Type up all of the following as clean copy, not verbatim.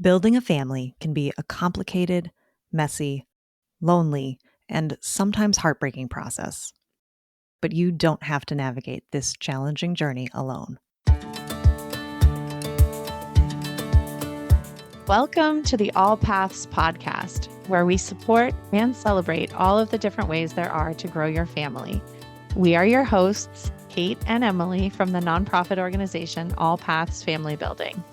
Building a family can be a complicated, messy, lonely, and sometimes heartbreaking process. But you don't have to navigate this challenging journey alone. Welcome to the AllPaths podcast, where we support and celebrate all of the different ways there are to grow your family. We are your hosts, Kate and Emily from the nonprofit organization AllPaths Family Building.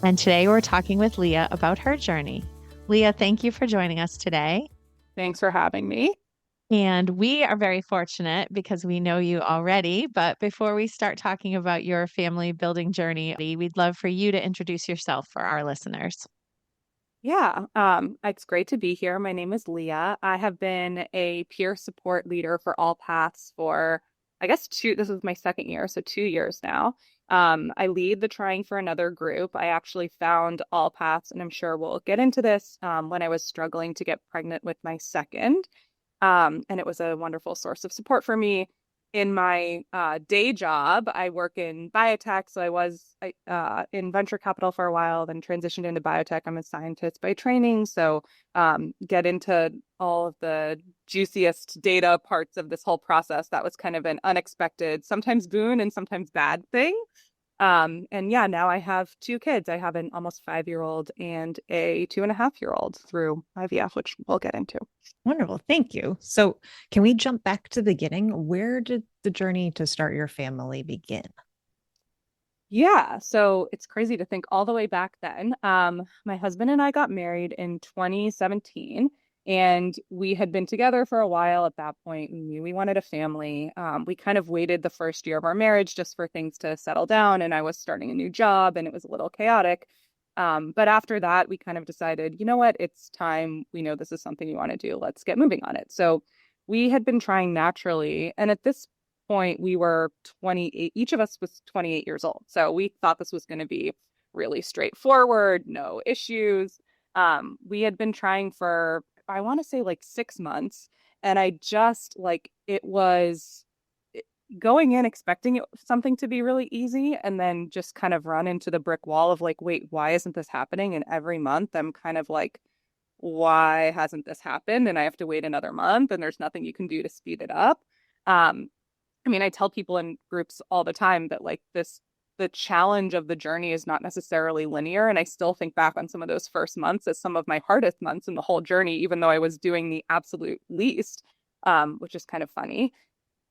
And today we're talking with Leah about her journey. Leah, thank you for joining us today. Thanks for having me. And we are very fortunate because we know you already. But before we start talking about your family building journey, we'd love for you to introduce yourself for our listeners. Yeah, it's great to be here. My name is Leah. I have been a peer support leader for AllPaths for, this is my second year, so 2 years now. I lead the Trying for Another group. I actually found AllPaths, and I'm sure we'll get into this, when I was struggling to get pregnant with my second. And it was a wonderful source of support for me. In my day job, I work in biotech. So I was in venture capital for a while, then transitioned into biotech. I'm a scientist by training. So get into all of the juiciest data parts of this whole process. That was kind of an unexpected, sometimes boon and sometimes bad thing. And yeah, now I have 2 kids. I have an almost 5-year-old and a 2.5-year-old through IVF, which we'll get into. Wonderful. Thank you. So, can we jump back to the beginning? Where did the journey to start your family begin? Yeah, so it's crazy to think all the way back then. My husband and I got married in 2017, and we had been together for a while at that point. We knew we wanted a family. We kind of waited the first year of our marriage just for things to settle down, and I was starting a new job, and it was a little chaotic. But after that, we kind of decided, you know what, it's time. We know this is something we want to do. Let's get moving on it. So we had been trying naturally, and at this point we were 28, each of us was 28 years old, so we thought this was going to be really straightforward, no issues. We had been trying for, I want to say, like 6 months, and I just like it was going in expecting something to be really easy, and then just kind of run into the brick wall of like, wait, why isn't this happening? And every month I'm kind of like, why hasn't this happened? And I have to wait another month, and there's nothing you can do to speed it up. I tell people in groups all the time that the challenge of the journey is not necessarily linear. And I still think back on some of those first months as some of my hardest months in the whole journey, even though I was doing the absolute least, which is kind of funny.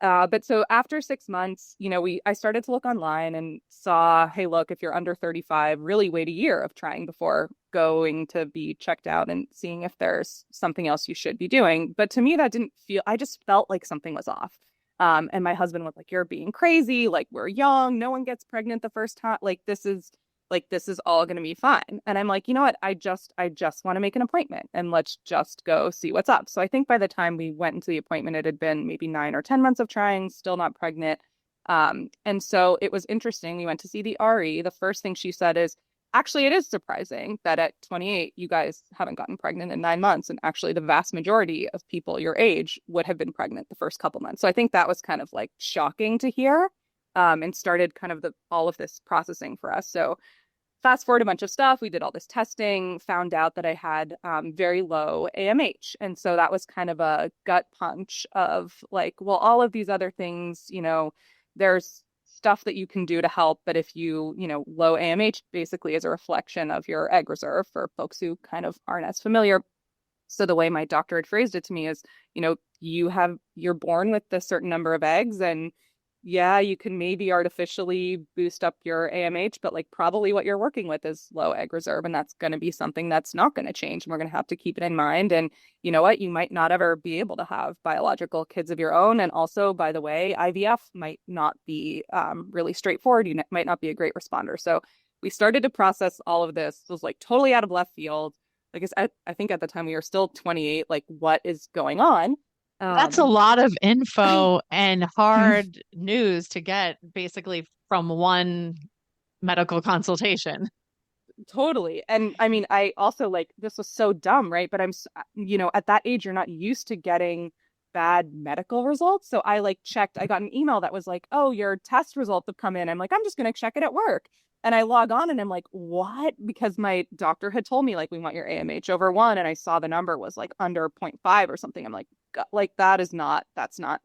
But so after 6 months, I started to look online and saw, hey, look, if you're under 35, really wait a year of trying before going to be checked out and seeing if there's something else you should be doing. But to me, I just felt like something was off. And my husband was like, you're being crazy. Like, we're young. No one gets pregnant the first time. This is all going to be fine. And I'm like, you know what? I just want to make an appointment and let's just go see what's up. So I think by the time we went into the appointment, it had been maybe 9 or 10 months of trying, still not pregnant. And so it was interesting. We went to see the RE. The first thing she said is, actually, it is surprising that at 28, you guys haven't gotten pregnant in 9 months. And actually, the vast majority of people your age would have been pregnant the first couple months. So I think that was kind of like shocking to hear, and started kind of all of this processing for us. So fast forward a bunch of stuff. We did all this testing, found out that I had very low AMH. And so that was kind of a gut punch of like, well, all of these other things, there's stuff that you can do to help. But if low AMH basically is a reflection of your egg reserve for folks who kind of aren't as familiar. So the way my doctor had phrased it to me is, you're born with a certain number of eggs, and yeah, you can maybe artificially boost up your AMH, but like probably what you're working with is low egg reserve. And that's going to be something that's not going to change. And we're going to have to keep it in mind. And you know what? You might not ever be able to have biological kids of your own. And also, by the way, IVF might not be really straightforward. You might not be a great responder. So we started to process all of this. It was like totally out of left field. Like I think at the time we were still 28. Like, what is going on? That's a lot of info and hard news to get basically from one medical consultation. Totally. And I also this was so dumb, right? But at that age, you're not used to getting bad medical results. So I checked, I got an email that was like, oh, your test results have come in. I'm like, I'm just going to check it at work. And I log on and I'm like, what? Because my doctor had told me, like, we want your AMH over 1. And I saw the number was like under zero point 0.5 or something. I'm like, that's not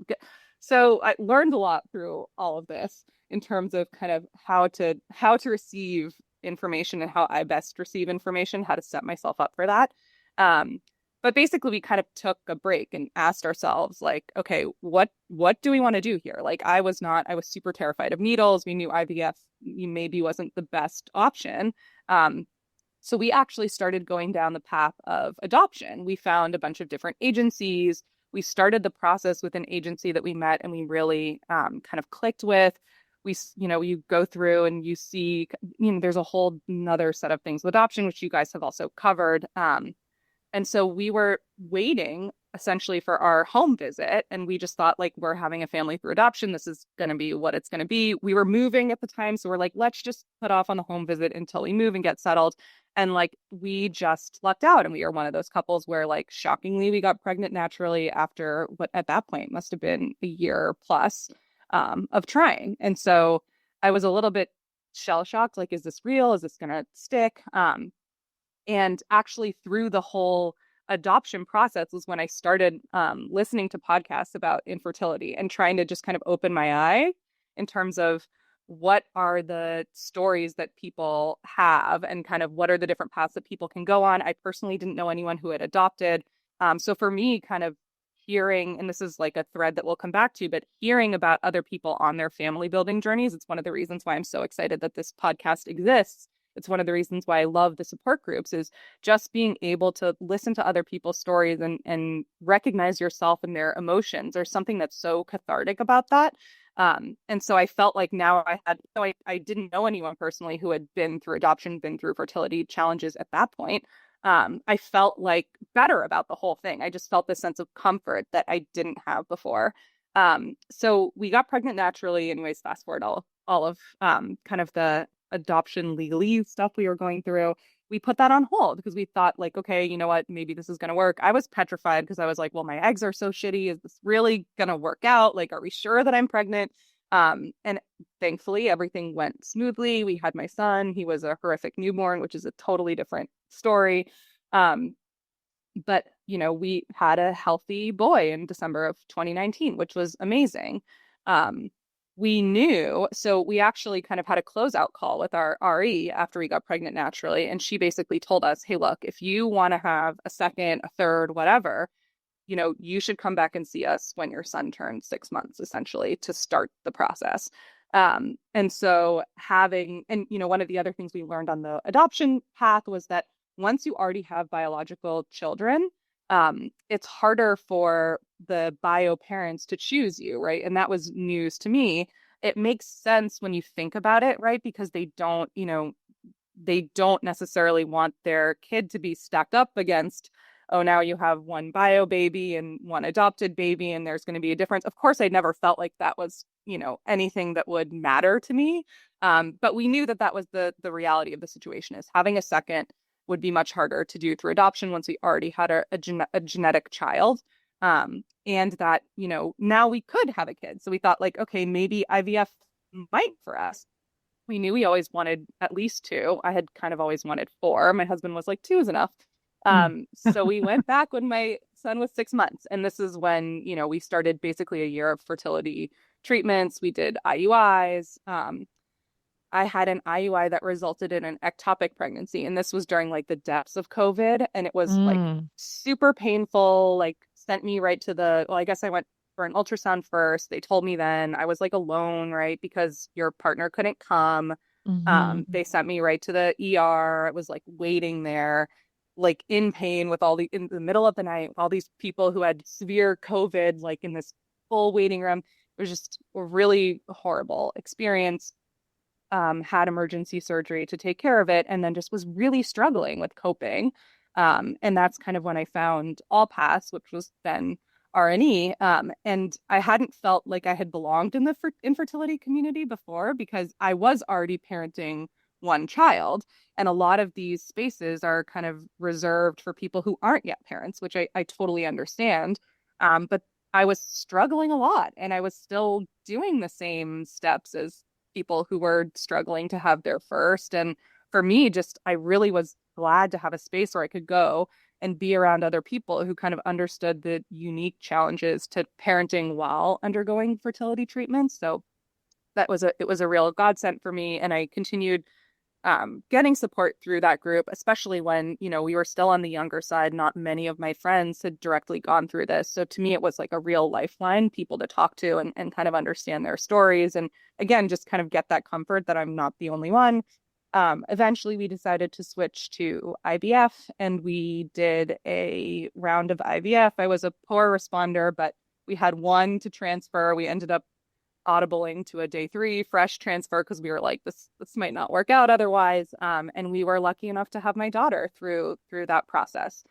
good. So I learned a lot through all of this in terms of kind of how to receive information and how I best receive information, how to set myself up for that. Um, but basically we kind of took a break and asked ourselves, like, okay, what do we want to do here? Like, I was super terrified of needles. We knew IVF maybe wasn't the best option. So we actually started going down the path of adoption. We found a bunch of different agencies. We started the process with an agency that we met and we really kind of clicked with. You go through and you see, there's a whole another set of things with adoption, which you guys have also covered. And so we were waiting essentially for our home visit. And we just thought, like, we're having a family through adoption. This is going to be what it's going to be. We were moving at the time. So we're like, let's just put off on the home visit until we move and get settled. And like, we just lucked out. And we are one of those couples where, like, shockingly, we got pregnant naturally after what at that point must have been a year plus of trying. And so I was a little bit shell shocked. Like, is this real? Is this going to stick? And actually, through the whole adoption process was when I started listening to podcasts about infertility and trying to just kind of open my eye in terms of what are the stories that people have and kind of what are the different paths that people can go on. I personally didn't know anyone who had adopted. So for me, kind of hearing, and this is like a thread that we'll come back to, but hearing about other people on their family building journeys, it's one of the reasons why I'm so excited that this podcast exists. It's one of the reasons why I love the support groups, is just being able to listen to other people's stories and recognize yourself and their emotions. There's something that's so cathartic about that. And so I felt like now I didn't know anyone personally who had been through adoption, been through fertility challenges at that point. I felt like better about the whole thing. I just felt this sense of comfort that I didn't have before. So we got pregnant naturally. Anyways, fast forward all of kind of the adoption legalese stuff we were going through. We put that on hold because we thought, like, okay, you know what, maybe this is going to work. I was petrified because I was like, well, my eggs are so shitty. Is this really going to work out? Like, are we sure that I'm pregnant? And thankfully everything went smoothly. We had my son. He was a horrific newborn, which is a totally different story. But we had a healthy boy in December of 2019, which was amazing. We knew, so we actually kind of had a closeout call with our RE after we got pregnant naturally. And she basically told us, hey, look, if you want to have a second, a third, whatever, you should come back and see us when your son turns 6 months, essentially, to start the process. And so one of the other things we learned on the adoption path was that once you already have biological children, it's harder for the bio parents to choose you, right? And that was news to me. It makes sense when you think about it, right? Because they don't necessarily want their kid to be stacked up against, oh, now you have one bio baby and one adopted baby, and there's going to be a difference. Of course, I never felt like that was, anything that would matter to me. But we knew that was the reality of the situation, is having a second would be much harder to do through adoption once we already had a genetic child. And that, now we could have a kid. So we thought, like, okay, maybe IVF might for us. We knew we always wanted at least 2. I had kind of always wanted 4. My husband was like, 2 is enough. So we went back when my son was 6 months. And this is when, we started basically a year of fertility treatments. We did IUIs. I had an IUI that resulted in an ectopic pregnancy. And this was during like the depths of COVID. And it was like super painful, like sent me right to I guess I went for an ultrasound first. They told me then I was like alone, right? Because your partner couldn't come. They sent me right to the ER. I was like waiting there, like in pain in the middle of the night with all these people who had severe COVID, like in this full waiting room. It was just a really horrible experience. Had emergency surgery to take care of it, and then just was really struggling with coping. And that's kind of when I found AllPaths, which was then RNE. And I hadn't felt like I had belonged in the infertility community before, because I was already parenting one child. And a lot of these spaces are kind of reserved for people who aren't yet parents, which I totally understand. But I was struggling a lot, and I was still doing the same steps as people who were struggling to have their first. And for me, just I really was glad to have a space where I could go and be around other people who kind of understood the unique challenges to parenting while undergoing fertility treatments. So it was a real godsend for me. And I continued getting support through that group, especially when, we were still on the younger side. Not many of my friends had directly gone through this. So to me, it was like a real lifeline, people to talk to and kind of understand their stories. And again, just kind of get that comfort that I'm not the only one. Eventually, we decided to switch to IVF and we did a round of IVF. I was a poor responder, but we had one to transfer. We ended up audibling to a day 3 fresh transfer because we were like, this might not work out otherwise. And we were lucky enough to have my daughter through that process.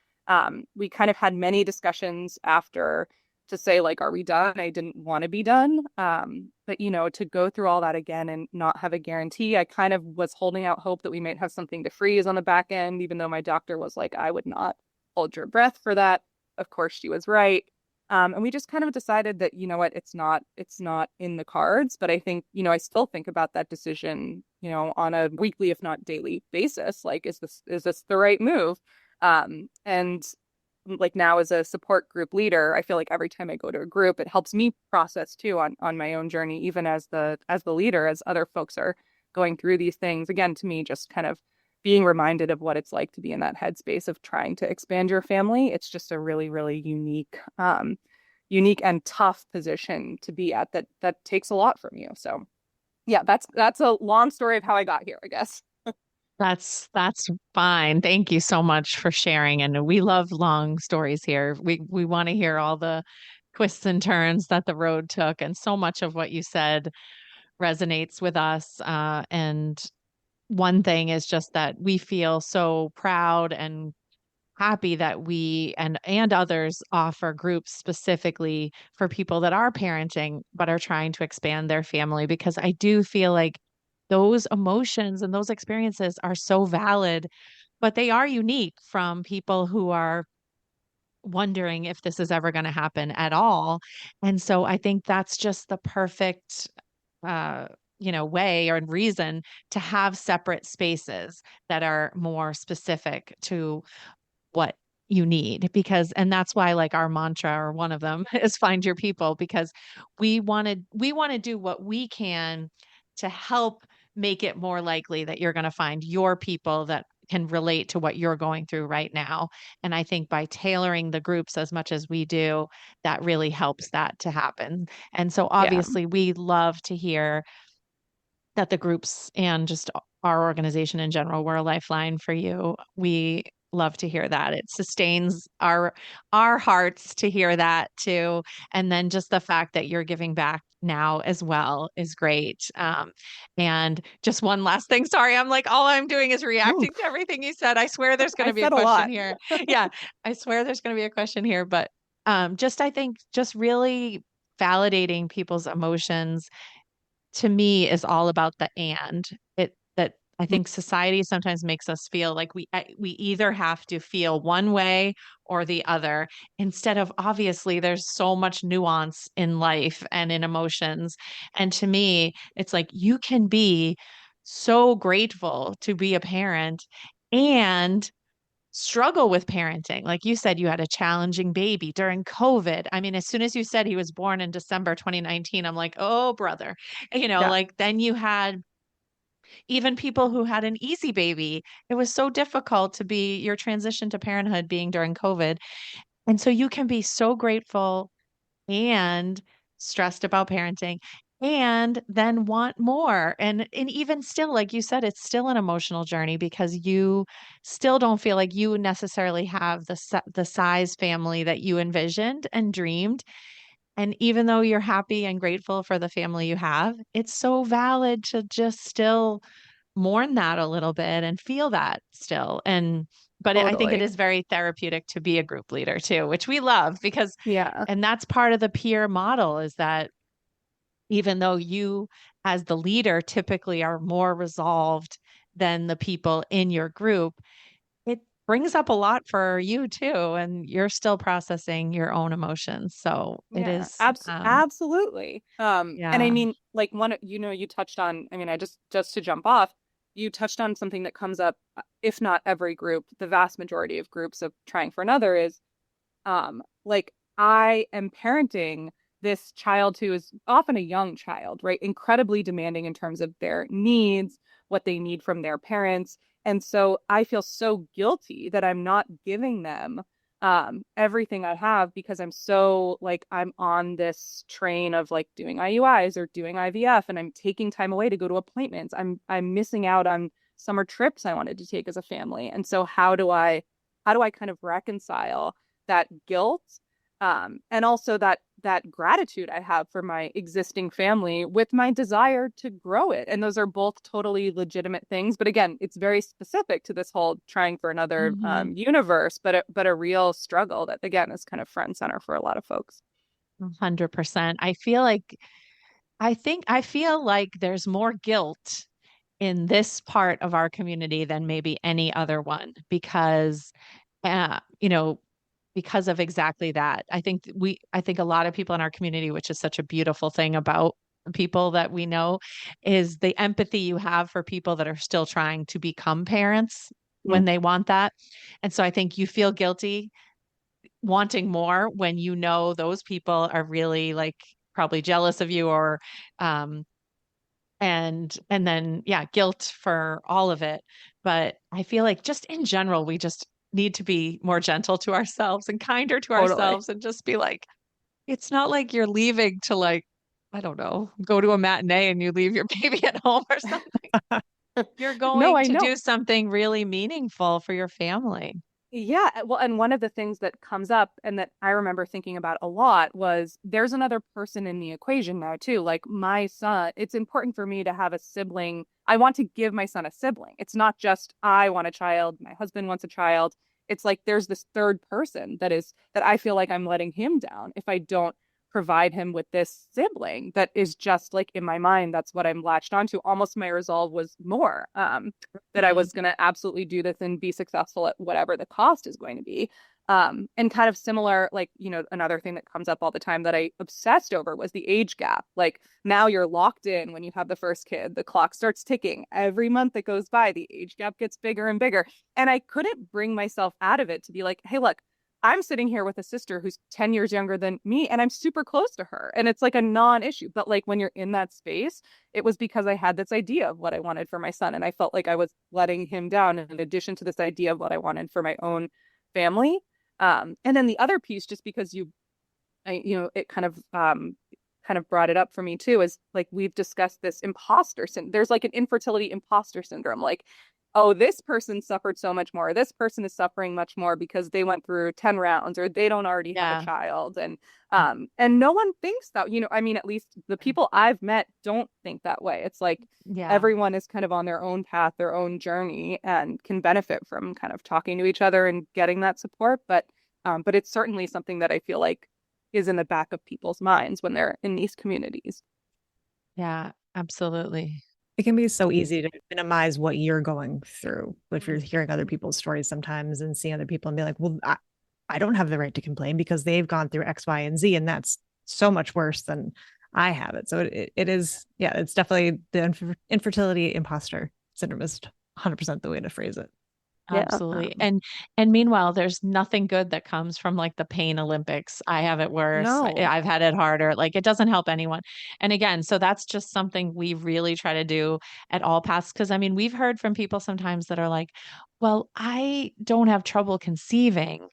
We kind of had many discussions after to say like, are we done? I didn't want to be done. But to go through all that again and not have a guarantee, I kind of was holding out hope that we might have something to freeze on the back end, even though my doctor was like, I would not hold your breath for that. Of course, she was right. And we just kind of decided that, what, it's not in the cards. But I think, I still think about that decision, on a weekly, if not daily basis. Like, is this the right move? And like now as a support group leader, I feel like every time I go to a group, it helps me process too on my own journey, even as the leader, as other folks are going through these things. Again, to me, just kind of being reminded of what it's like to be in that headspace of trying to expand your family. It's just a really, really unique and tough position to be at that takes a lot from you. So yeah, that's a long story of how I got here, I guess. That's fine. Thank you so much for sharing. And we love long stories here. We want to hear all the twists and turns that the road took, and so much of what you said resonates with us. And one thing is just that we feel so proud and happy that we and others offer groups specifically for people that are parenting but are trying to expand their family, because I do feel like those emotions and those experiences are so valid, but they are unique from people who are wondering if this is ever going to happen at all. And so I think that's just the perfect uh way or reason to have separate spaces that are more specific to what you need, because and that's why like our mantra, or one of them, is find your people, because we want to do what we can to help make it more likely that you're going to find your people that can relate to what you're going through right now. And I think by tailoring the groups as much as we do, that really helps that to happen. And so Yeah, obviously we love to hear that the groups and just our organization in general were a lifeline for you. We love to hear that. It sustains our hearts to hear that too. And then just the fact that you're giving back now as well is great. And just one last thing. Sorry, I'm like, all I'm doing is no, reacting to everything you said. I swear there's going I to be a said a question lot. here. Yeah, I swear there's going to be a question here. But just I think just really validating people's emotions to me is all about the and it that I think society sometimes makes us feel like we either have to feel one way or the other, instead of obviously there's so much nuance in life and in emotions. And to me, it's like you can be so grateful to be a parent and struggle with parenting. Like you said, you had a challenging baby during COVID. I mean, as soon as you said he was born in December 2019, I'm like, oh, brother. Yeah, Like then you had even people who had an easy baby. It was so difficult to be your transition to parenthood being during COVID. And so you can be so grateful and stressed about parenting and then want more. And even still, like you said, it's still an emotional journey because you still don't feel like you necessarily have the size family that you envisioned and dreamed. And even though you're happy and grateful for the family you have, it's so valid to just still mourn that a little bit and feel that still. I think it totally. is very therapeutic to be a group leader too, which we love because, Yeah, and that's part of the peer model, is that even though you as the leader typically are more resolved than the people in your group, it brings up a lot for you too, and you're still processing your own emotions. So it Yeah, is, absolutely. And I yeah. mean, like you touched on, I mean, I just to jump off, you touched on something that comes up, if not every group, the vast majority of groups of trying for another is like I am parenting this child who is often a young child, right? Incredibly demanding in terms of their needs, what they need from their parents. And so I feel so guilty that I'm not giving them everything I have because I'm so like I'm on this train of like doing IUIs or doing IVF and I'm taking time away to go to appointments. I'm missing out on summer trips I wanted to take as a family. And so how do I kind of reconcile that guilt and also that gratitude I have for my existing family with my desire to grow it. And those are both totally legitimate things. But again, it's very specific to this whole trying for another Mhm. universe, but a real struggle that again is kind of front and center for a lot of folks. 100%. I feel like there's more guilt in this part of our community than maybe any other one because, uh, you know, because of exactly that. I think a lot of people in our community, which is such a beautiful thing about people that we know, is the empathy you have for people that are still trying to become parents Mm, when they want that. And so I think you feel guilty wanting more when you know those people are really like probably jealous of you or um and then yeah, guilt for all of it. But I feel like just in general, we just need to be more gentle to ourselves and kinder to totally. ourselves and just be like, it's not like you're leaving to like, I don't know, go to a matinee and you leave your baby at home or something. You're No, going I to know. do something really meaningful for your family. Yeah, well, and one of the things that comes up and that I remember thinking about a lot was there's another person in the equation now too. Like my son, it's important for me to have a sibling. I want to give my son a sibling. It's not just I want a child, my husband wants a child. It's like there's this third person that I feel like I'm letting him down if I don't provide him with this sibling that is just like in my mind, that's what I'm latched onto. Almost my resolve was more. That I Mhm. was going to absolutely do this and be successful at whatever the cost is going to be. And kind of similar, like, another thing that comes up all the time that I obsessed over was the age gap. Like now you're locked in when you have the first kid, the clock starts ticking. Every month that goes by, the age gap gets bigger and bigger. And I couldn't bring myself out of it to be like, hey, look, I'm sitting here with a sister who's 10 years younger than me, and I'm super close to her. And it's like a non issue. But like when you're in that space, it was because I had this idea of what I wanted for my son. And I felt like I was letting him down in addition to this idea of what I wanted for my own family. And then the other piece, just because it kind of brought it up for me too, is like we've discussed this imposter syndrome. There's like an infertility imposter syndrome. Like, oh, this person suffered so much more. This person is suffering much more because they went through 10 rounds or they don't already have a Yeah. child. And no one thinks that, I mean, at least the people I've met don't think that way. It's like Yeah. everyone is kind of on their own path, their own journey, and can benefit from kind of talking to each other and getting that support. But it's certainly something that I feel like is in the back of people's minds when they're in these communities. Yeah, absolutely. It can be so easy to minimize what you're going through if you're hearing other people's stories sometimes and seeing other people and be like, well, I don't have the right to complain because they've gone through X, Y, and Z, and that's so much worse than I have it. So it is, yeah, it's definitely the infertility imposter syndrome is 100% the way to phrase it. Yeah. Absolutely. And meanwhile, there's nothing good that comes from like the pain Olympics. I have it worse. No. I've had it harder. Like it doesn't help anyone. And again, so that's just something we really try to do at all paths. Cause I mean, we've heard from people sometimes that are like, well, I don't have trouble conceiving,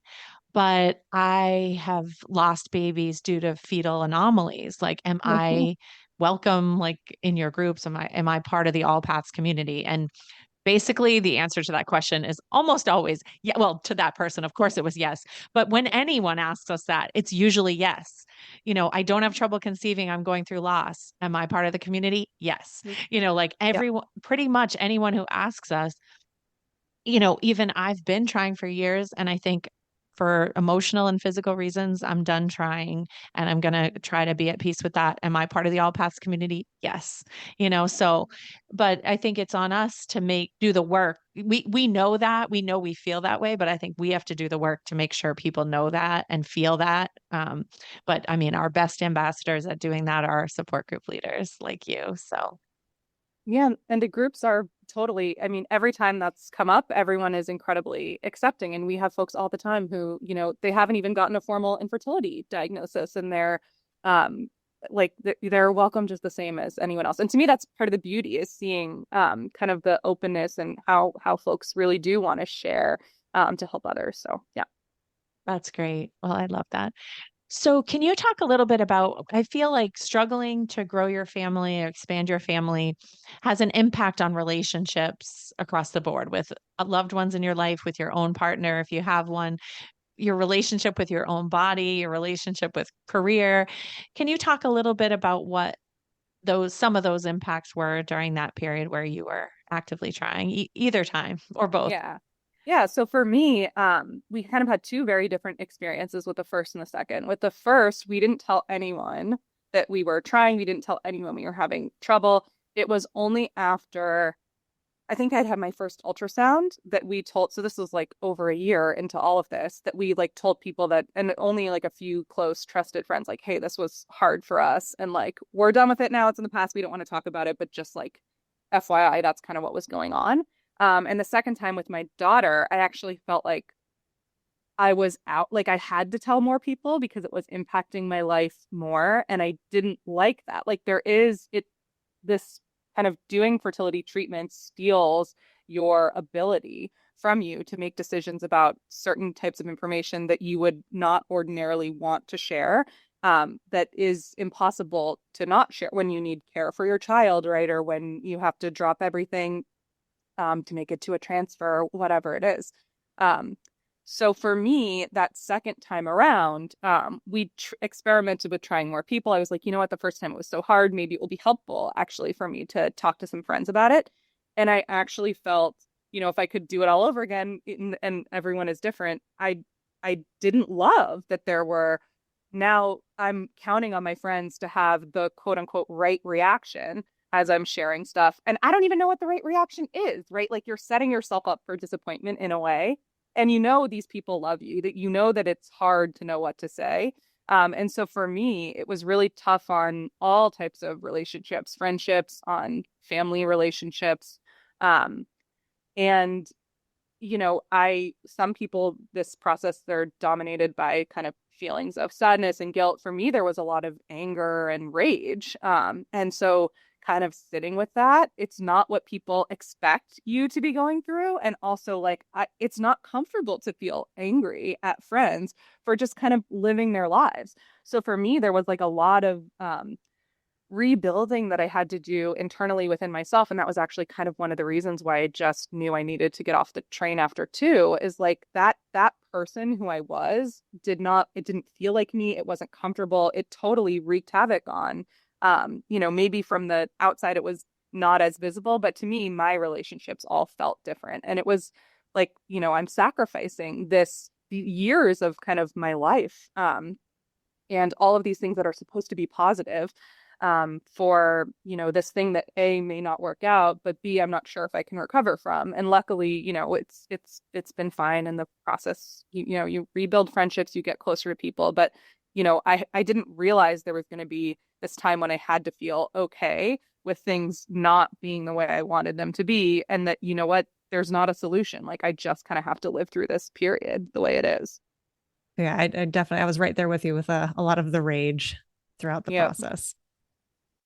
but I have lost babies due to fetal anomalies. Like, am Mhm. I welcome like in your groups? Am I part of the all paths community? And basically, the answer to that question is almost always, yeah. Well, to that person, of course, it was yes. But when anyone asks us that, it's usually yes. I don't have trouble conceiving. I'm going through loss. Am I part of the community? Yes. Like Yeah. everyone, pretty much anyone who asks us, even I've been trying for years. And I think for emotional and physical reasons, I'm done trying and I'm going to try to be at peace with that. Am I part of the AllPaths community? Yes. So, but I think it's on us to do the work. We know that, we feel that way, but I think we have to do the work to make sure people know that and feel that. But I mean, our best ambassadors at doing that are support group leaders like you. So Yeah, and the groups are totally, I mean, every time that's come up, everyone is incredibly accepting. And we have folks all the time who, they haven't even gotten a formal infertility diagnosis and um they're welcome just the same as anyone else. And to me, that's part of the beauty is seeing kind of the openness and how folks really do want to share to help others. So yeah. that's great. Well, I love that. So, can you talk a little bit about? I feel like struggling to grow your family or expand your family has an impact on relationships across the board with loved ones in your life, with your own partner, if you have one, your relationship with your own body, your relationship with career. Can you talk a little bit about what some of those impacts were during that period where you were actively trying, either time or both? Yeah. Yeah. So for me, we kind of had two very different experiences with the first and the second. With the first, we didn't tell anyone that we were trying. We didn't tell anyone we were having trouble. It was only after I think I'd had my first ultrasound that we told, so this was like over a year into all of this, that we like told people that, and only like a few close trusted friends, like, hey, this was hard for us. And like, we're done with it now. It's in the past. We don't want to talk about it, but just like FYI, that's kind of what was going on. And the second time with my daughter, I actually felt like I was out, like I had to tell more people because it was impacting my life more. And I didn't like that. Like this kind of doing fertility treatment steals your ability from you to make decisions about certain types of information that you would not ordinarily want to share. That is impossible to not share when you need care for your child, right? Or when you have to drop everything to make it to a transfer, whatever it is. So for me, that second time around, we experimented with trying more people. I was like, you know what, the first time it was so hard, maybe it will be helpful actually for me to talk to some friends about it. And I actually felt, if I could do it all over again, and everyone is different, I didn't love that there were, now I'm counting on my friends to have the quote unquote right reaction as I'm sharing stuff. And I don't even know what the right reaction is, right? Like you're setting yourself up for disappointment in a way. And these people love you, that that it's hard to know what to say. And so for me, it was really tough on all types of relationships, friendships, on family relationships. And some people, this process, they're dominated by kind of feelings of sadness and guilt. For me, there was a lot of anger and rage. And so kind of sitting with that, it's not what people expect you to be going through. And also it's not comfortable to feel angry at friends for just kind of living their lives. So for me, there was like a lot of rebuilding that I had to do internally within myself. And that was actually kind of one of the reasons why I just knew I needed to get off the train after two, is like that person who I was it didn't feel like me. It wasn't comfortable. It totally wreaked havoc on, maybe from the outside, it was not as visible, but to me, my relationships all felt different. And it was like, I'm sacrificing the years of kind of my life, and all of these things that are supposed to be positive, for, this thing that A, may not work out, but B, I'm not sure if I can recover from. And luckily, it's been fine in the process. You rebuild friendships, you get closer to people, but I didn't realize there was going to be this time when I had to feel okay with things not being the way I wanted them to be. And that, what, there's not a solution. Like I just kind of have to live through this period the way it is. Yeah, I definitely, I was right there with you with a lot of the rage throughout the Yeah. process.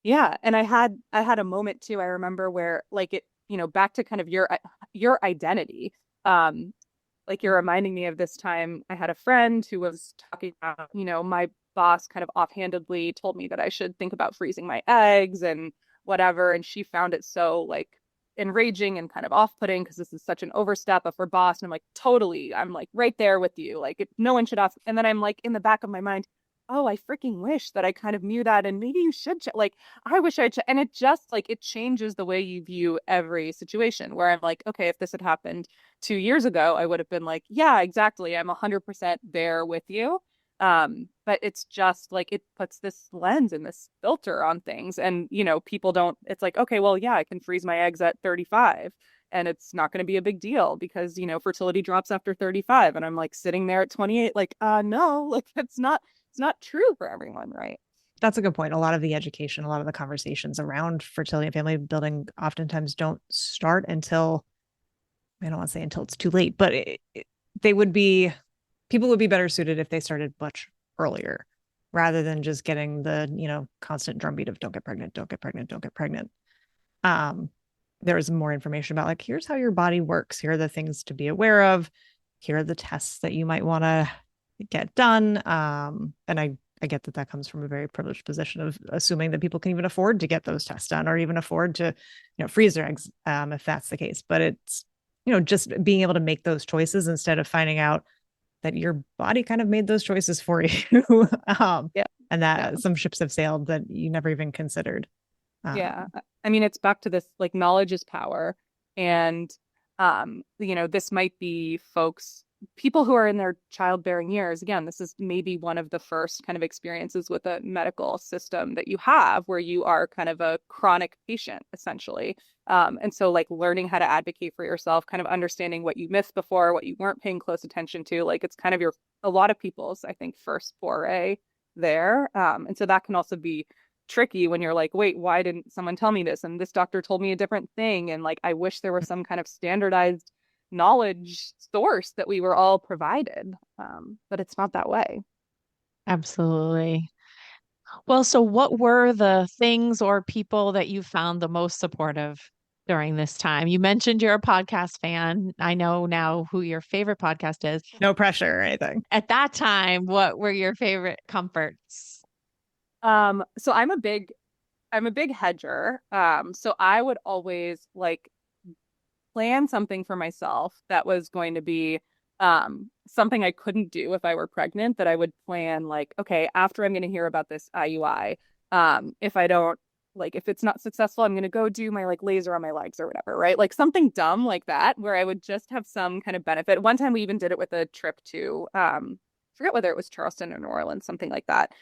Yeah. And I had a moment too, I remember, where like it, back to kind of your identity. Like you're reminding me of this time I had a friend who was talking about, my boss kind of offhandedly told me that I should think about freezing my eggs and whatever. And she found it so like enraging and kind of off-putting because this is such an overstep of her boss. And I'm like, totally, I'm like right there with you. Like no one should ask. And then I'm like in the back of my mind, oh, I freaking wish that I kind of knew that. And maybe you should like, I wish and it just like, it changes the way you view every situation where I'm like, okay, if this had happened 2 years ago, I would have been like, yeah, exactly. I'm 100% there with you. But it's just like, it puts this lens and this filter on things. And, people don't, it's like, okay, well, yeah, I can freeze my eggs at 35 and it's not going to be a big deal because, fertility drops after 35. And I'm like sitting there at 28, like, no, like it's not true for everyone, right? That's a good point. A lot of the education, a lot of the conversations around fertility and family building oftentimes don't start until, I don't want to say until it's too late, but people would be better suited if they started much earlier rather than just getting the, constant drumbeat of don't get pregnant, don't get pregnant, don't get pregnant. There is more information about like, here's how your body works. Here are the things to be aware of. Here are the tests that you might want to get done. And I get that comes from a very privileged position of assuming that people can even afford to get those tests done or even afford to, freeze their eggs, if that's the case. But it's, just being able to make those choices instead of finding out that your body kind of made those choices for you. Yeah. And that Yeah. some ships have sailed that you never even considered. Yeah. I mean, it's back to this like knowledge is power. And, this might be people who are in their childbearing years. Again, this is maybe one of the first kind of experiences with a medical system that you have where you are kind of a chronic patient, essentially. And so like learning how to advocate for yourself, kind of understanding what you missed before, what you weren't paying close attention to, like it's kind of a lot of people's, I think, first foray there. And so that can also be tricky when you're like, wait, why didn't someone tell me this? And this doctor told me a different thing. And like, I wish there was some kind of standardized knowledge source that we were all provided. But it's not that way. Absolutely. Well, so what were the things or people that you found the most supportive during this time? You mentioned you're a podcast fan. I know now who your favorite podcast is. No pressure or anything. At that time, what were your favorite comforts? So I'm a big hedger. So I would always like plan something for myself that was going to be something I couldn't do if I were pregnant, that I would plan like, okay, after I'm going to hear about this IUI, if I don't like, if it's not successful, I'm going to go do my like laser on my legs or whatever, right? Like something dumb like that, where I would just have some kind of benefit. One time we even did it with a trip to, forget whether it was Charleston or New Orleans, something like that.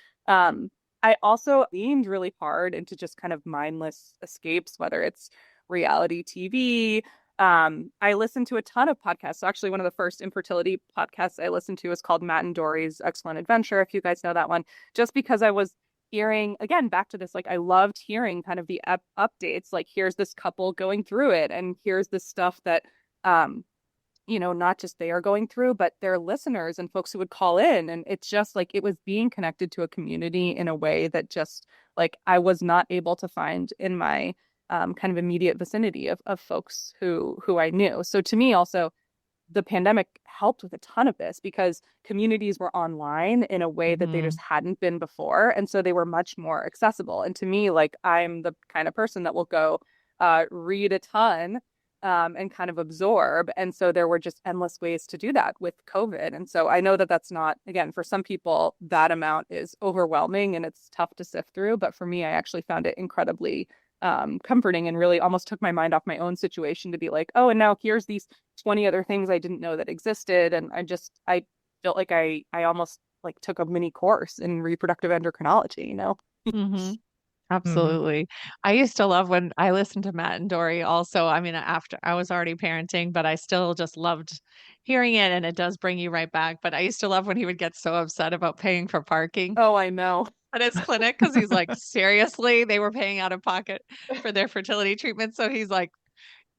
I also leaned really hard into just kind of mindless escapes, whether it's reality TV. I listened to a ton of podcasts. So actually, one of the first infertility podcasts I listened to is called Matt and Dory's Excellent Adventure, if you guys know that one, just because I was hearing, again, back to this, like I loved hearing kind of the updates, like here's this couple going through it, and here's this stuff that, not just they are going through, but their listeners and folks who would call in. And it's just like it was being connected to a community in a way that just like I was not able to find in my kind of immediate vicinity of folks who I knew. So to me, also, the pandemic helped with a ton of this because communities were online in a way that they just hadn't been before. And so they were much more accessible. And to me, like I'm the kind of person that will go read a ton and kind of absorb. And so there were just endless ways to do that with COVID. And so I know that that's not, again, for some people, that amount is overwhelming and it's tough to sift through. But for me, I actually found it incredibly comforting and really almost took my mind off my own situation to be like, oh, and now here's these 20 other things I didn't know that existed. And I felt like I almost like took a mini course in reproductive endocrinology. Mm-hmm. Absolutely. I used to love when I listened to Matt and Dory also. I mean, after I was already parenting, but I still just loved hearing it. And it does bring you right back. But I used to love when he would get so upset about paying for parking Oh, I know. at his clinic because he's like, seriously, they were paying out of pocket for their fertility treatment. So he's like,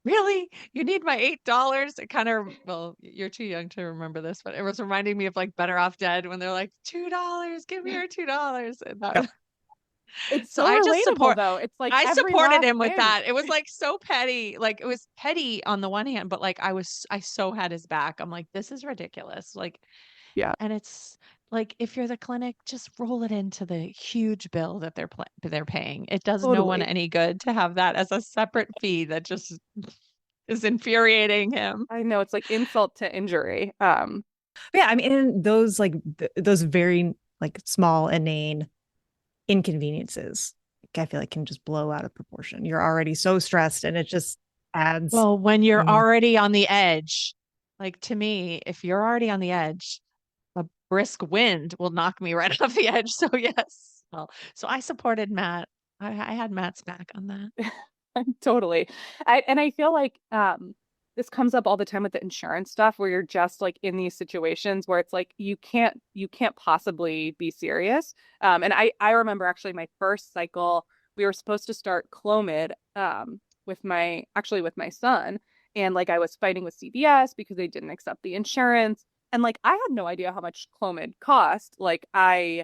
really? You need my $8? It kind of, well, you're too young to remember this, but it was reminding me of like Better Off Dead when they're like, $2, give me your $2. And that, It's so so I just relatable though. It's like I every supported last him with thing. that. It was like so petty. Like it was petty on the one hand, but like I so had his back. I'm like, this is ridiculous. Like, Yeah, and it's like, if you're the clinic, just roll it into the huge bill that they're paying. It does no one totally. any good to have that as a separate fee that just is infuriating him. I know it's like insult to injury. Yeah, I mean, and those like those very like small, inane inconveniences, I feel like can just blow out of proportion. You're already so stressed and it just adds. Well, when you're Mm. already on the edge, like to me, if you're already on the edge, a brisk wind will knock me right off the edge. So yes. Well, so I supported Matt. I had Matt's back on that. Totally. I feel like this comes up all the time with the insurance stuff where you're just like in these situations where it's like you can't possibly be serious. And I remember actually my first cycle, we were supposed to start Clomid with my son. And like I was fighting with CVS because they didn't accept the insurance. And like I had no idea how much Clomid cost. Like I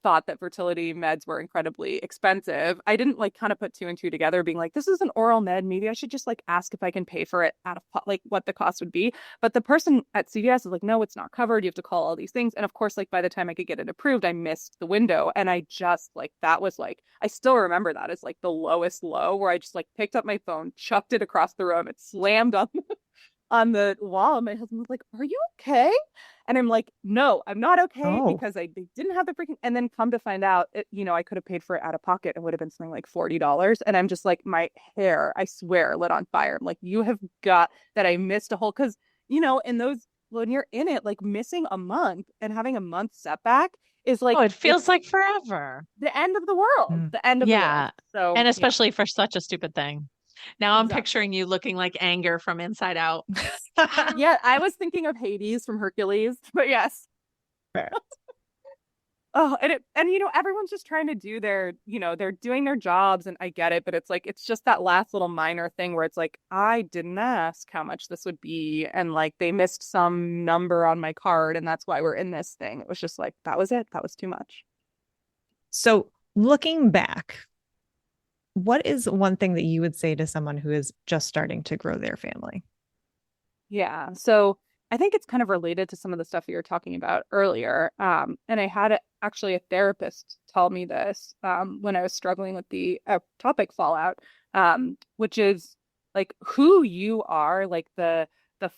thought that fertility meds were incredibly expensive. I didn't like kind of put two and two together, being like, this is an oral med. Maybe I should just like ask if I can pay for it out of like what the cost would be. But the person at CVS is like, no, it's not covered. You have to call all these things. And of course, like by the time I could get it approved, I missed the window. And I just like, that was like, I still remember that as like the lowest low where I just like picked up my phone, chucked it across the room. It slammed on the wall. And my husband was like, are you okay? And I'm like, no, I'm not okay Oh, because they didn't have the freaking, and then come to find out, I could have paid for it out of pocket. It would have been something like $40. And I'm just like, my hair, I swear, lit on fire. I'm like, you have got that. I missed a whole, because, in those, when you're in it, like missing a month and having a month setback is like, Oh, it feels it's like forever. the end of the world, mm. the end of the world. Yeah. So, And yeah, especially for such a stupid thing. Now I'm exactly. picturing you looking like anger from inside out. Yeah, I was thinking of Hades from Hercules, but yes. Fair. Oh, and everyone's just trying to do they're doing their jobs, and I get it, but it's like it's just that last little minor thing where it's like I didn't ask how much this would be, and like they missed some number on my card, and that's why we're in this thing. It was just like that was it. That was too much. So looking back, what is one thing that you would say to someone who is just starting to grow their family? Yeah. So I think it's kind of related to some of the stuff you were talking about earlier. And I had actually a therapist tell me this when I was struggling with the ectopic fallout, which is like who you are, like the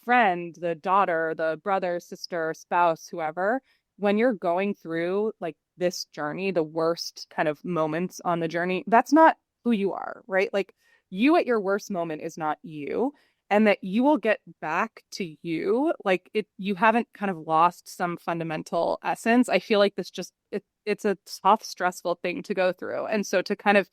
friend, the daughter, the brother, sister, spouse, whoever, when you're going through like this journey, the worst kind of moments on the journey, that's not who you are, right? Like you at your worst moment is not you, and that you will get back to you. Like you haven't kind of lost some fundamental essence. I feel like it's a tough, stressful thing to go through. And so to kind of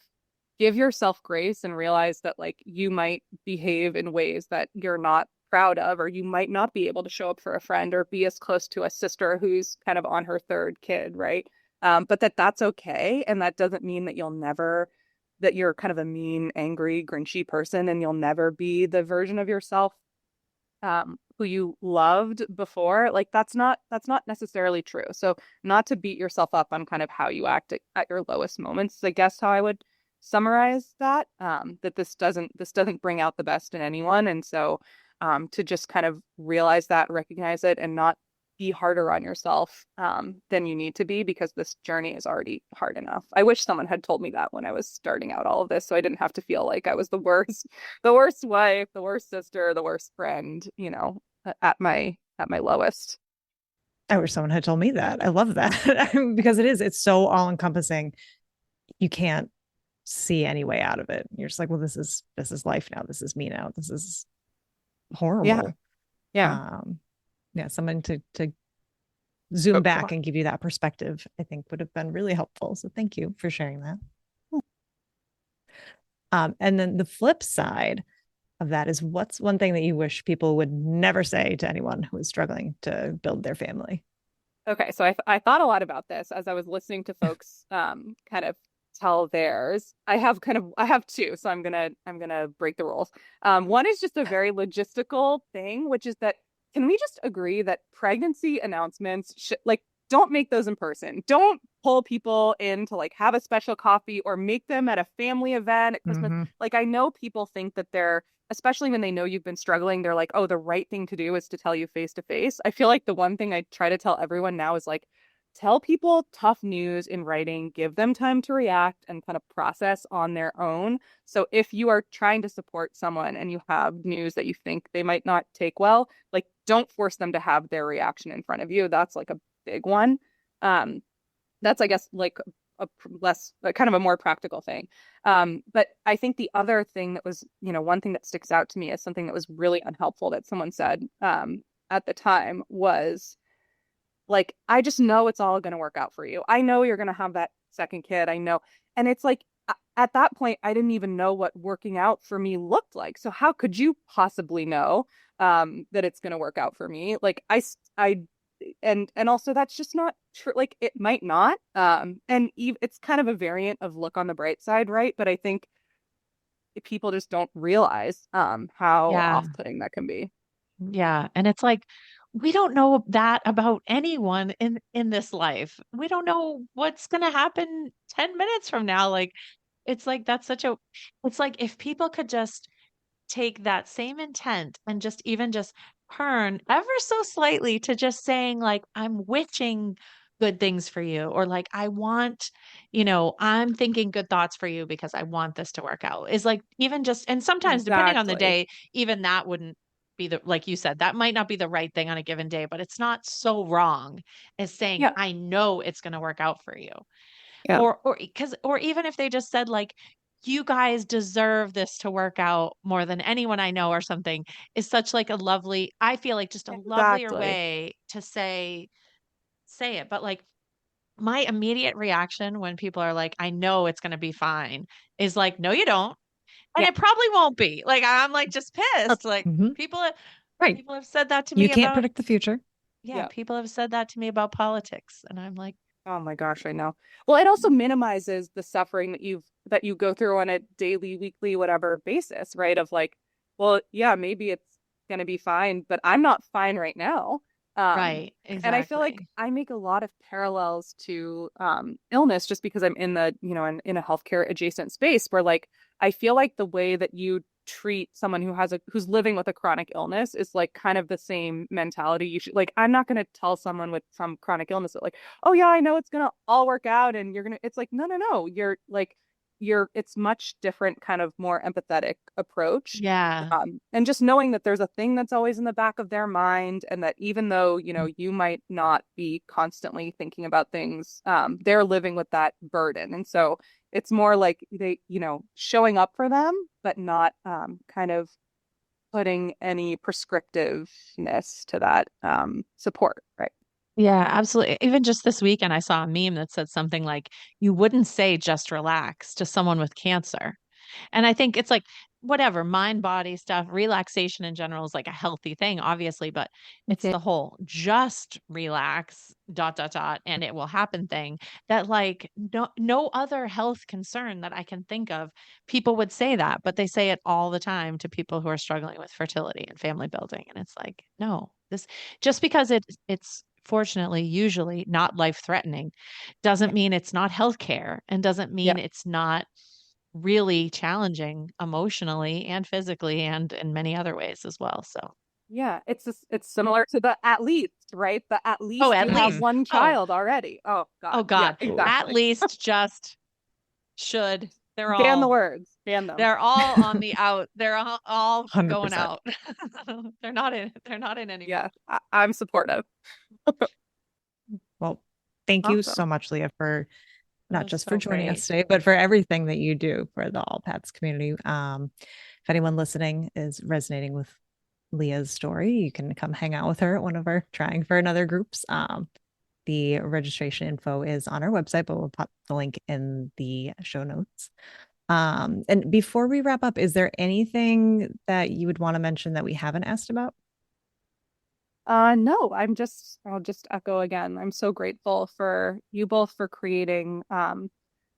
give yourself grace and realize that like you might behave in ways that you're not proud of, or you might not be able to show up for a friend or be as close to a sister who's kind of on her third kid, right? But that's okay. And that doesn't mean that that you're kind of a mean, angry, grinchy person and you'll never be the version of yourself who you loved before. Like that's not necessarily true. So not to beat yourself up on kind of how you act at your lowest moments. I guess how I would summarize that, that this doesn't bring out the best in anyone. And so to just kind of realize that, recognize it, and not be harder on yourself than you need to be, because this journey is already hard enough. I wish someone had told me that when I was starting out all of this, so I didn't have to feel like I was the worst wife, the worst sister, the worst friend, at my lowest. I wish someone had told me that. I love that because it's so all encompassing. You can't see any way out of it. You're just like, well, this is life now. This is me now. This is horrible. Yeah. Yeah. Yeah. Someone to zoom back and give you that perspective, I think would have been really helpful. So thank you for sharing that. And then the flip side of that is, what's one thing that you wish people would never say to anyone who is struggling to build their family? Okay, so I thought a lot about this as I was listening to folks kind of tell theirs. I have two, so I'm gonna break the rules. One is just a very logistical thing, which is that can we just agree that pregnancy announcements should, like, don't make those in person. Don't pull people in to like have a special coffee or make them at a family event at Christmas. Mm-hmm. Like I know people think that especially when they know you've been struggling, they're like, oh, the right thing to do is to tell you face to face. I feel like the one thing I try to tell everyone now is like, tell people tough news in writing, give them time to react and kind of process on their own. So if you are trying to support someone and you have news that you think they might not take well, like don't force them to have their reaction in front of you. That's like a big one. that's, I guess, like less kind of a more practical thing. But I think the other thing that was, one thing that sticks out to me as something that was really unhelpful that someone said at the time was like, I just know it's all going to work out for you. I know you're going to have that second kid. I know. And it's like, at that point, I didn't even know what working out for me looked like. So how could you possibly know that it's going to work out for me? Like and also that's just not true. Like it might not. It's kind of a variant of look on the bright side, right? But I think people just don't realize how Yeah. off-putting that can be. Yeah. And it's like, we don't know that about anyone in this life. We don't know what's going to happen 10 minutes from now. Like, it's like that's such a it's like if people could just take that same intent and just turn ever so slightly to just saying like I'm wishing good things for you, or like I want, I'm thinking good thoughts for you because I want this to work out, is like even just, and sometimes depending on the Exactly. day, even that wouldn't be the, like you said, that might not be the right thing on a given day, but it's not so wrong as saying Yeah. I know it's going to work out for you. Yeah. Or even if they just said like, you guys deserve this to work out more than anyone I know, or something, is such like a lovely, I feel like just a lovelier Exactly. way to say it. But like my immediate reaction when people are like, I know it's going to be fine, is like, no, you don't. And Yeah. it probably won't be. Like, I'm like just pissed. Like Mhm. people, Right. people have said that to You me can't about, predict the future. yeah, Yeah. people have said that to me about politics. And I'm like, Oh my gosh, I know. Well, it also minimizes the suffering that you go through on a daily, weekly, whatever basis, right? Of like, well, yeah, maybe it's gonna be fine, but I'm not fine right now. Um, right, and I feel like exactly. I make a lot of parallels to illness just because I'm in in a healthcare adjacent space where like I feel like the way that you treat someone who's living with a chronic illness is like kind of the same mentality you should, like I'm not going to tell someone with some chronic illness that like, oh yeah, I know it's gonna all work out and you're gonna, it's like, no, no, no. You're like, it's much different, kind of more empathetic approach. Yeah. And just knowing that there's a thing that's always in the back of their mind, and that even though, you might not be constantly thinking about things, they're living with that burden. And so it's more like they, showing up for them, but not kind of putting any prescriptiveness to that support, right? Yeah, absolutely. Even just this weekend, I saw a meme that said something like, you wouldn't say just relax to someone with cancer. And I think it's like, whatever, mind body stuff, relaxation in general is like a healthy thing, obviously, but it's Mhm. the whole just relax, dot, dot, dot, and it will happen thing that like no other health concern that I can think of, people would say that, but they say it all the time to people who are struggling with fertility and family building. And it's like, no, this just because it's fortunately usually not life threatening doesn't mean it's not healthcare, and doesn't Yeah. mean it's not really challenging emotionally and physically and in many other ways as well. So, Yeah, it's similar to the at least, right? The at oh, least at you have Mhm. least, one oh, child already. Oh oh God. Yeah, God, Oh, at exactly. least just should. They're Ban the all, words. Ban them. they're all on the out. They're all going 100%. out. They're not in anymore. Yeah, I'm supportive. Well, thank you Awesome. so much, Leah, for That not was just for so joining us great. today, but for everything that you do for the All Paths community. If anyone listening is resonating with Leah's story, you can come hang out with her at one of our Trying for Another groups. The registration info is on our website, but we'll pop the link in the show notes. And before we wrap up, is there anything that you would want to mention that we haven't asked about? No, I'll just echo again. I'm so grateful for you both for creating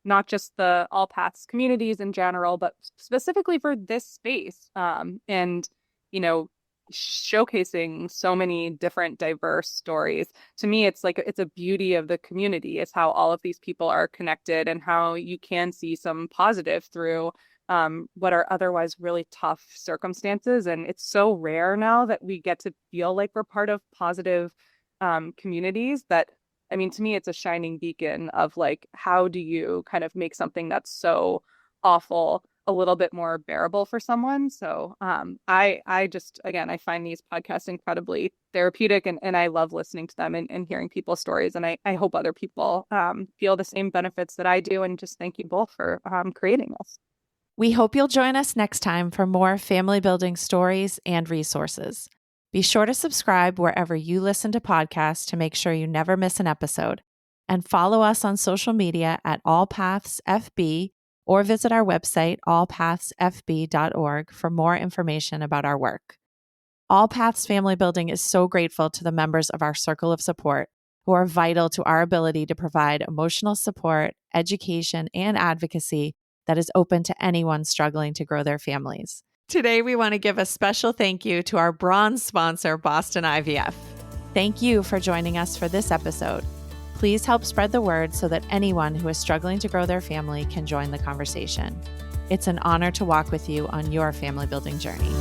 not just the All Paths communities in general, but specifically for this space. And you know, showcasing so many different diverse stories. To me, it's like it's a beauty of the community. It's how all of these people are connected and how you can see some positive through what are otherwise really tough circumstances. And it's so rare now that we get to feel like we're part of positive communities that, I mean, to me, it's a shining beacon of like, how do you kind of make something that's so awful a little bit more bearable for someone. So I just, again, I find these podcasts incredibly therapeutic, and I love listening to them and hearing people's stories. And I hope other people feel the same benefits that I do. And just thank you both for creating this. We hope you'll join us next time for more family building stories and resources. Be sure to subscribe wherever you listen to podcasts to make sure you never miss an episode. And follow us on social media at AllPaths FB, or visit our website, allpathsfb.org, for more information about our work. AllPaths Family Building is so grateful to the members of our circle of support who are vital to our ability to provide emotional support, education, and advocacy that is open to anyone struggling to grow their families. Today, we want to give a special thank you to our bronze sponsor, Boston IVF. Thank you for joining us for this episode. Please help spread the word so that anyone who is struggling to grow their family can join the conversation. It's an honor to walk with you on your family building journey.